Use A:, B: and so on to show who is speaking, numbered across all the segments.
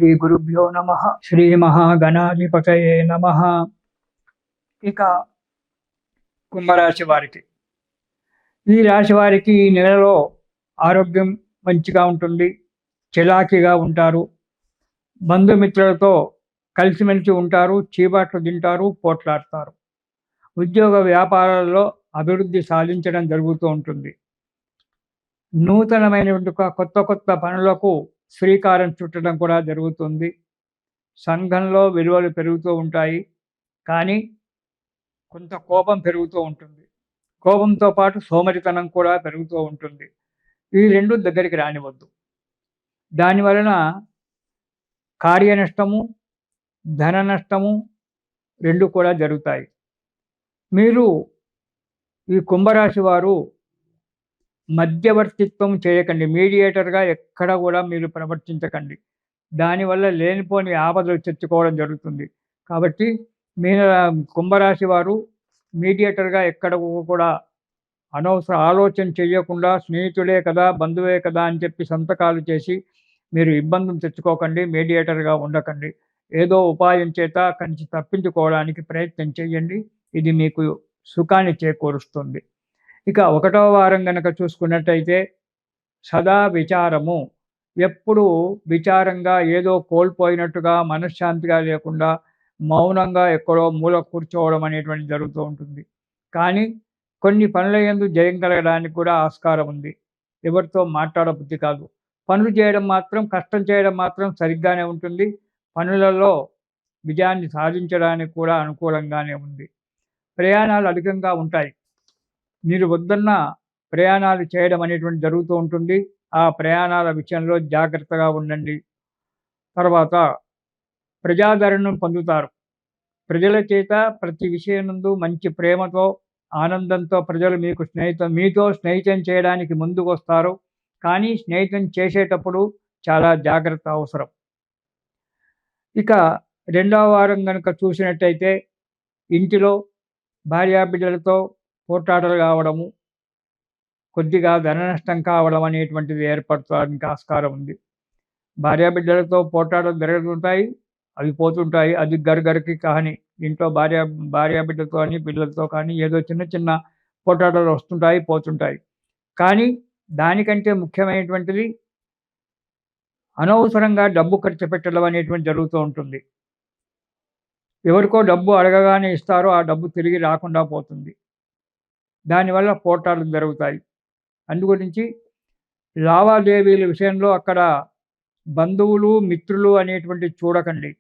A: శ్రీ గురుభ్యో నమ. శ్రీ మహాగణాధిపతయే నమ. ఇక కుంభరాశి వారికి, ఈ రాశి వారికి ఈ నెలలో ఆరోగ్యం మంచిగా ఉంటుంది, చిలాకీగా ఉంటారు, బంధుమిత్రులతో కలిసిమెలిసి ఉంటారు, చీబాట్లు తింటారు, పోట్లాడతారు. ఉద్యోగ వ్యాపారాల్లో అభివృద్ధి సాధించడం జరుగుతూ ఉంటుంది. నూతనమైనటువంటి కొత్త కొత్త పనులకు శ్రీకారం చుట్టడం కూడా జరుగుతుంది. సంఘంలో విలువలు పెరుగుతూ ఉంటాయి, కానీ కొంత కోపం పెరుగుతూ ఉంటుంది. కోపంతో పాటు సోమరితనం కూడా పెరుగుతూ ఉంటుంది. ఈ రెండు దగ్గరికి రానివద్దు. దానివలన కార్య నష్టము, ధన నష్టము రెండు కూడా జరుగుతాయి. మీరు ఈ కుంభరాశి వారు మధ్యవర్తిత్వం చేయకండి, మీడియేటర్గా ఎక్కడ కూడా మీరు ప్రవర్తించకండి. దానివల్ల లేనిపోని ఆపదలు తెచ్చుకోవడం జరుగుతుంది. కాబట్టి మీరు కుంభరాశి వారు మీడియేటర్గా ఎక్కడ కూడా అనవసర ఆలోచన చేయకుండా, స్నేహితుడే కదా, బంధువే కదా అని చెప్పి సంతకాలు చేసి మీరు ఇబ్బందులు తెచ్చుకోకండి, మీడియేటర్గా ఉండకండి. ఏదో ఉపాయం చేత కంచి తప్పించుకోవడానికి ప్రయత్నం చేయండి. ఇది మీకు సుఖాన్ని చేకూరుస్తుంది. ఇక 1వ వారం కనుక చూసుకున్నట్టయితే సదా విచారము, ఎప్పుడు విచారంగా ఏదో కోల్పోయినట్టుగా మనశ్శాంతిగా లేకుండా మౌనంగా ఎక్కడో మూల కూర్చోవడం అనేటువంటి జరుగుతూ ఉంటుంది. కానీ కొన్ని పనుల యందు జయం కలగడానికి కూడా ఆస్కారం ఉంది. ఎవరితో మాట్లాడబుద్ధి కాదు. పనులు చేయడం మాత్రం, కష్టం చేయడం మాత్రం సరిగ్గానే ఉంటుంది. పనులలో విజయాన్ని సాధించడానికి కూడా అనుకూలంగానే ఉంది. ప్రయాణాలు అధికంగా ఉంటాయి. మీరు వద్దన్న ప్రయాణాలు చేయడం అనేటువంటి జరుగుతూ ఉంటుంది. ఆ ప్రయాణాల విషయంలో జాగ్రత్తగా ఉండండి. తర్వాత ప్రజాదరణను పొందుతారు. ప్రజల చేత ప్రతి విషయం నందు మంచి ప్రేమతో, ఆనందంతో ప్రజలు మీతో స్నేహితం చేయడానికి ముందుకు వస్తారు. కానీ స్నేహితం చేసేటప్పుడు చాలా జాగ్రత్త అవసరం. ఇక 2వ వారం కనుక చూసినట్టయితే ఇంటిలో భార్యాబిడ్డలతో పోట్లాటలు కావడము, కొద్దిగా ధన నష్టం కావడం అనేటువంటిది ఏర్పడటానికి ఆస్కారం ఉంది. భార్యాబిడ్డలతో పోట్లాటలు జరుగుతుంటాయి, అవి పోతుంటాయి. అది గరగరికి కానీ, ఇంట్లో భార్యాబిడ్డలతో కానీ, పిల్లలతో కానీ ఏదో చిన్న చిన్న పోట్లాటలు వస్తుంటాయి, పోతుంటాయి. కానీ దానికంటే ముఖ్యమైనటువంటిది అనవసరంగా డబ్బు ఖర్చు పెట్టడం అనేటువంటి జరుగుతూ ఉంటుంది. ఎవరికో డబ్బు అడగగానే ఇస్తారో ఆ డబ్బు తిరిగి రాకుండా పోతుంది. దానివల్ల పోట్లాటలు జరుగుతాయి. అందుగురించి లావాదేవీల విషయంలో అక్కడ బంధువులు, మిత్రులు అనేటువంటివి చూడకండి.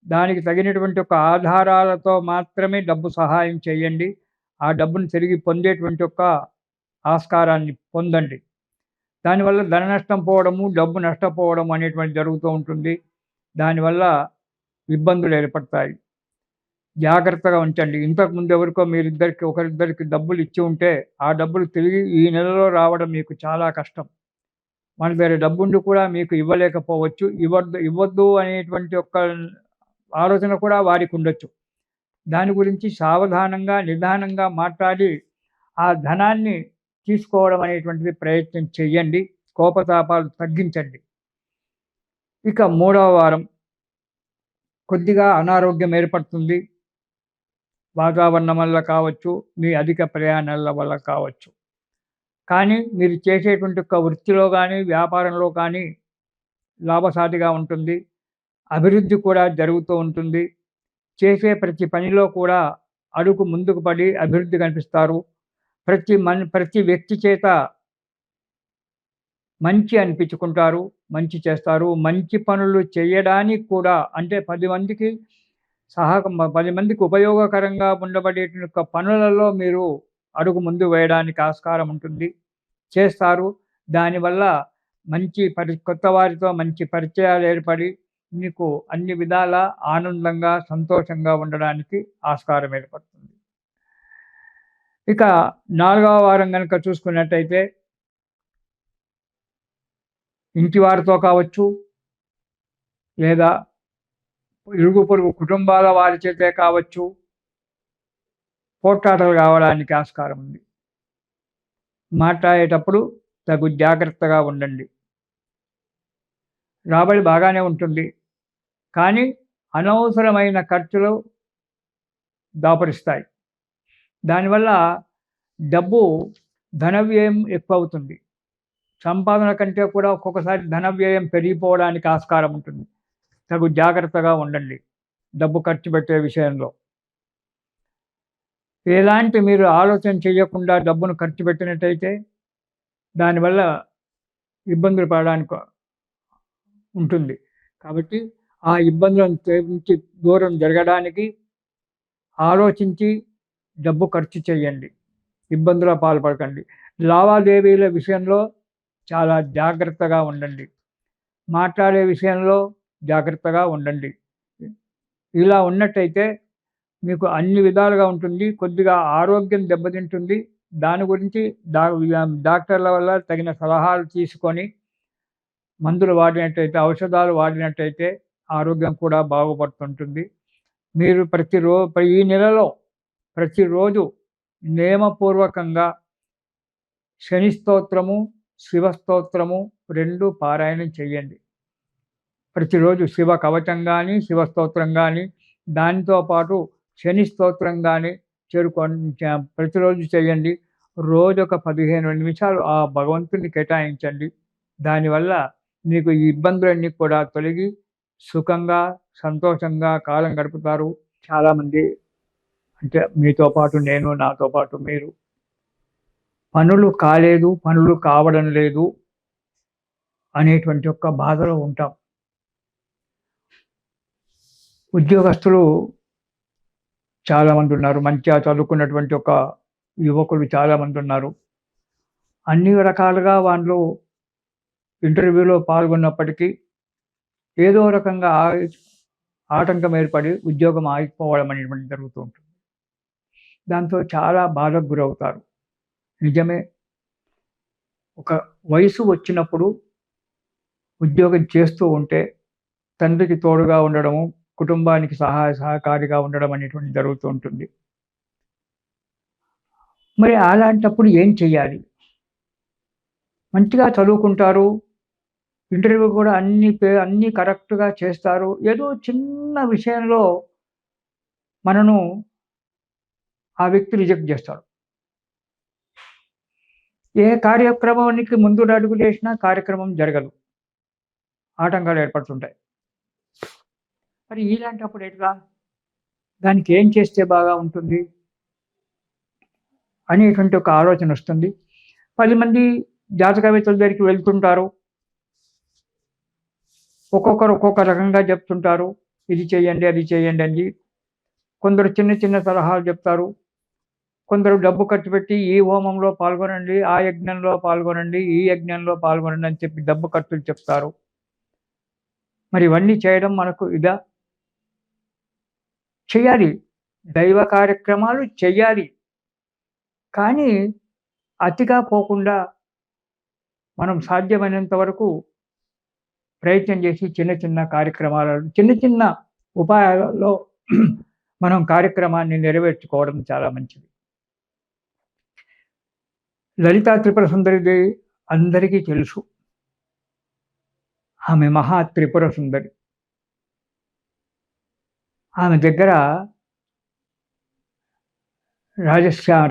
A: దానికి తగినటువంటి ఒక ఆధారాలతో మాత్రమే డబ్బు సహాయం చేయండి. ఆ డబ్బును తిరిగి పొందేటువంటి ఒక ఆస్కారాన్ని పొందండి. దానివల్ల ధన నష్టం పోవడము, డబ్బు నష్టపోవడం అనేటువంటి జరుగుతూ ఉంటుంది. దానివల్ల ఇబ్బందులు ఏర్పడతాయి. జాగ్రత్తగా ఉంచండి. ఇంతకుముందు ఎవరికో ఒకరిద్దరికి డబ్బులు ఇచ్చి ఉంటే ఆ డబ్బులు తిరిగి ఈ నెలలో రావడం మీకు చాలా కష్టం. మన దగ్గర డబ్బుండి కూడా మీకు ఇవ్వలేకపోవచ్చు. ఇవ్వద్దు అనేటువంటి ఒక ఆలోచన కూడా వారికి ఉండొచ్చు. దాని గురించి సావధానంగా, నిదానంగా మాట్లాడి ఆ ధనాన్ని తీసుకోవడం అనేటువంటిది ప్రయత్నం చెయ్యండి. కోపతాపాలు తగ్గించండి. ఇక 3వ వారం కొద్దిగా అనారోగ్యం ఏర్పడుతుంది. వాతావరణం వల్ల కావచ్చు, మీ అధిక ప్రయాణాల వల్ల కావచ్చు. కానీ మీరు చేసేటువంటి ఒక వృత్తిలో కానీ, వ్యాపారంలో కానీ లాభసాటిగా ఉంటుంది. అభివృద్ధి కూడా జరుగుతూ ఉంటుంది. చేసే ప్రతి పనిలో కూడా అడుగు ముందుకు పడి అభివృద్ధి కనిపిస్తారు. ప్రతి వ్యక్తి చేత మంచి అనిపించుకుంటారు, మంచి చేస్తారు. మంచి పనులు చేయడానికి కూడా, అంటే 10 మందికి ఉపయోగకరంగా ఉండబడేటువంటి పనులలో మీరు అడుగు ముందు వేయడానికి ఆస్కారం ఉంటుంది, చేస్తారు. దానివల్ల కొత్త వారితో మంచి పరిచయాలు ఏర్పడి మీకు అన్ని విధాల ఆనందంగా, సంతోషంగా ఉండడానికి ఆస్కారం ఏర్పడుతుంది. ఇక 4వ వారం కనుక చూసుకున్నట్టయితే ఇంటి వారితో కావచ్చు, లేదా ఇరుగు పొరుగు కుటుంబాల వారి చేతే కావచ్చు, పోట్లాటలు కావడానికి ఆస్కారం ఉంది. మాట్లాడేటప్పుడు తగు జాగ్రత్తగా ఉండండి. రాబడి బాగానే ఉంటుంది. కానీ అనవసరమైన ఖర్చులు దాపురిస్తాయి. దానివల్ల డబ్బు ధన వ్యయం ఎక్కువవుతుంది. సంపాదన కంటే కూడా ఒక్కొక్కసారి ధన వ్యయం పెరిగిపోవడానికి ఆస్కారం ఉంటుంది. తగు జాగ్రత్తగా ఉండండి డబ్బు ఖర్చు పెట్టే విషయంలో. ఎలాంటి మీరు ఆలోచన చేయకుండా డబ్బును ఖర్చు పెట్టినట్టయితే దానివల్ల ఇబ్బందులు పడడానికి ఉంటుంది. కాబట్టి ఆ ఇబ్బందులను నుంచి దూరం జరగడానికి ఆలోచించి డబ్బు ఖర్చు చేయండి. ఇబ్బందుల పాల్పడకండి. లావాదేవీల విషయంలో చాలా జాగ్రత్తగా ఉండండి. మాట్లాడే విషయంలో జాగ్రత్తగా ఉండండి. ఇలా ఉన్నట్టయితే మీకు అన్ని విధాలుగా ఉంటుంది. కొద్దిగా ఆరోగ్యం దెబ్బతింటుంది. దాని గురించి డాక్టర్ల వల్ల తగిన సలహాలు తీసుకొని మందులు వాడినట్టయితే, ఔషధాలు వాడినట్టయితే ఆరోగ్యం కూడా బాగుపడుతుంటుంది. మీరు ఈ నెలలో ప్రతిరోజు నియమపూర్వకంగా శని స్తోత్రము, శివ స్తోత్రము 2 పారాయణం చేయండి. ప్రతిరోజు శివ కవచం కానీ, శివ స్తోత్రం కానీ, దానితో పాటు శని స్తోత్రం కానీ ప్రతిరోజు చేయండి. రోజొక 15 నిమిషాలు ఆ భగవంతుని కేటాయించండి. దానివల్ల మీకు ఈ ఇబ్బందులన్నీ కూడా తొలగి సుఖంగా, సంతోషంగా కాలం గడుపుతారు. చాలామంది అంటే మీతో పాటు నేను, నాతో పాటు మీరు పనులు కాలేదు, పనులు కావడం లేదు అనేటువంటి ఒక బాధలో ఉంటాం. ఉద్యోగస్తులు చాలామంది ఉన్నారు. మంచిగా చదువుకున్నటువంటి ఒక యువకులు చాలామంది ఉన్నారు. అన్ని రకాలుగా వాళ్ళు ఇంటర్వ్యూలో పాల్గొన్నప్పటికీ ఏదో రకంగా ఆటంకం ఏర్పడి ఉద్యోగం ఆగిపోవడం అనేటువంటి జరుగుతూ ఉంటుంది. దాంతో చాలా బాధకు గురవుతారు. నిజమే, ఒక వయసు వచ్చినప్పుడు ఉద్యోగం చేస్తూ ఉంటే తండ్రికి తోడుగా ఉండడము, కుటుంబానికి సహకారిగా ఉండడం అనేటువంటి జరుగుతూ ఉంటుంది. మరి అలాంటప్పుడు ఏం చెయ్యాలి? మంచిగా చదువుకుంటారు, ఇంటర్వ్యూ కూడా అన్నీ కరెక్ట్‌గా చేస్తారు. ఏదో చిన్న విషయంలో మనను ఆ వ్యక్తి రిజెక్ట్ చేస్తాడు. ఏ కార్యక్రమానికి ముందు అడుగులేసినా కార్యక్రమం జరగదు. ఆటంకాలు ఏర్పడుతుంటాయి. మరి ఇలాంటప్పుడు ఎట్లా? దానికి ఏం చేస్తే బాగా ఉంటుంది అనేటువంటి ఒక ఆలోచన వస్తుంది. 10 మంది జాతకవేత్తల దగ్గరికి వెళ్తుంటారు. ఒక్కొక్కరు ఒక్కొక్క రకంగా చెప్తుంటారు. ఇది చేయండి, అది చేయండి అని. కొందరు చిన్న చిన్న సలహాలు చెప్తారు. కొందరు డబ్బు ఖర్చు పెట్టి ఈ హోమంలో పాల్గొనండి, ఆ యజ్ఞంలో పాల్గొనండి, ఈ యజ్ఞంలో పాల్గొనండి అని చెప్పి డబ్బు ఖర్చులు చెప్తారు. మరి ఇవన్నీ చేయడం మనకు ఇదా? చెయ్యాలి. దైవ కార్యక్రమాలు చెయ్యాలి. కానీ అతిగా పోకుండా మనం సాధ్యమైనంత వరకు ప్రయత్నం చేసి చిన్న చిన్న కార్యక్రమాలలో, చిన్న చిన్న ఉపాయాలలో మనం కార్యక్రమాన్ని నెరవేర్చుకోవడం చాలా మంచిది. లలితా త్రిపుర సుందరిదేవి అందరికీ తెలుసు. ఆమె మహా త్రిపుర సుందరి. ఆమె దగ్గర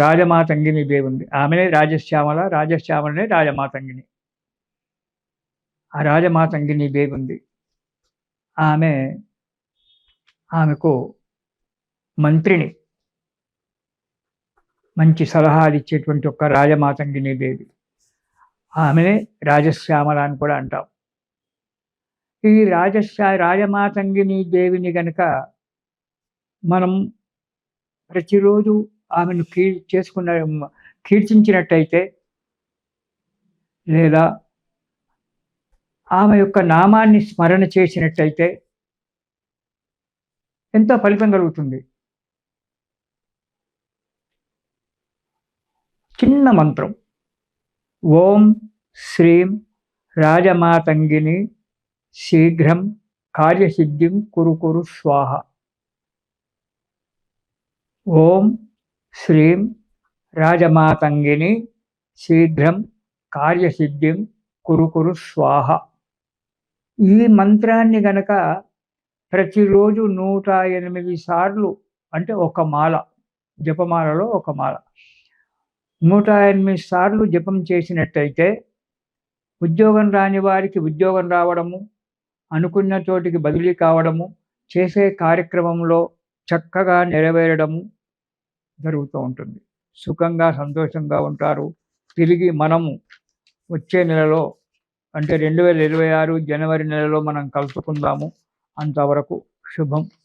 A: రాజమాతంగిని దేవి ఉంది. ఆమెనే రాజశ్యామలనే రాజమాతంగిని. ఆ రాజమాతంగిని దేవి ఉంది. ఆమెకు మంత్రిని, మంచి సలహాలు ఇచ్చేటువంటి ఒక రాజమాతంగిని దేవి. ఆమెనే రాజశ్యామల అని కూడా అంటాం. ఈ రాజమాతంగిని దేవిని గనక మనం ప్రతిరోజు ఆమెను కీర్తించినట్టయితే, లేదా ఆమె యొక్క నామాన్ని స్మరణ చేసినట్టయితే ఎంతో ఫలితం కలుగుతుంది. చిన్న మంత్రం, ఓం శ్రీం రాజమాతంగిని శీఘ్రం కార్యసిద్ధిం కురు స్వాహ. ఓం శ్రీం రాజమాతంగిని శీఘ్రం కార్యసిద్ధిం కురు స్వాహ. ఈ మంత్రాన్ని గనక ప్రతిరోజు 108 సార్లు, అంటే ఒక మాల, జపమాలలో ఒక మాల 108 సార్లు జపం చేసినట్టయితే ఉద్యోగం రాని వారికి ఉద్యోగం రావడము, అనుకున్న చోటికి బదిలీ కావడము, చేసే కార్యక్రమంలో చక్కగా నెరవేరడము జరుగుతూ ఉంటుంది. సుఖంగా, సంతోషంగా ఉంటారు. తిరిగి మనము వచ్చే నెలలో, అంటే 2026 జనవరి నెలలో మనం కలుసుకుందాము. అంతవరకు శుభం.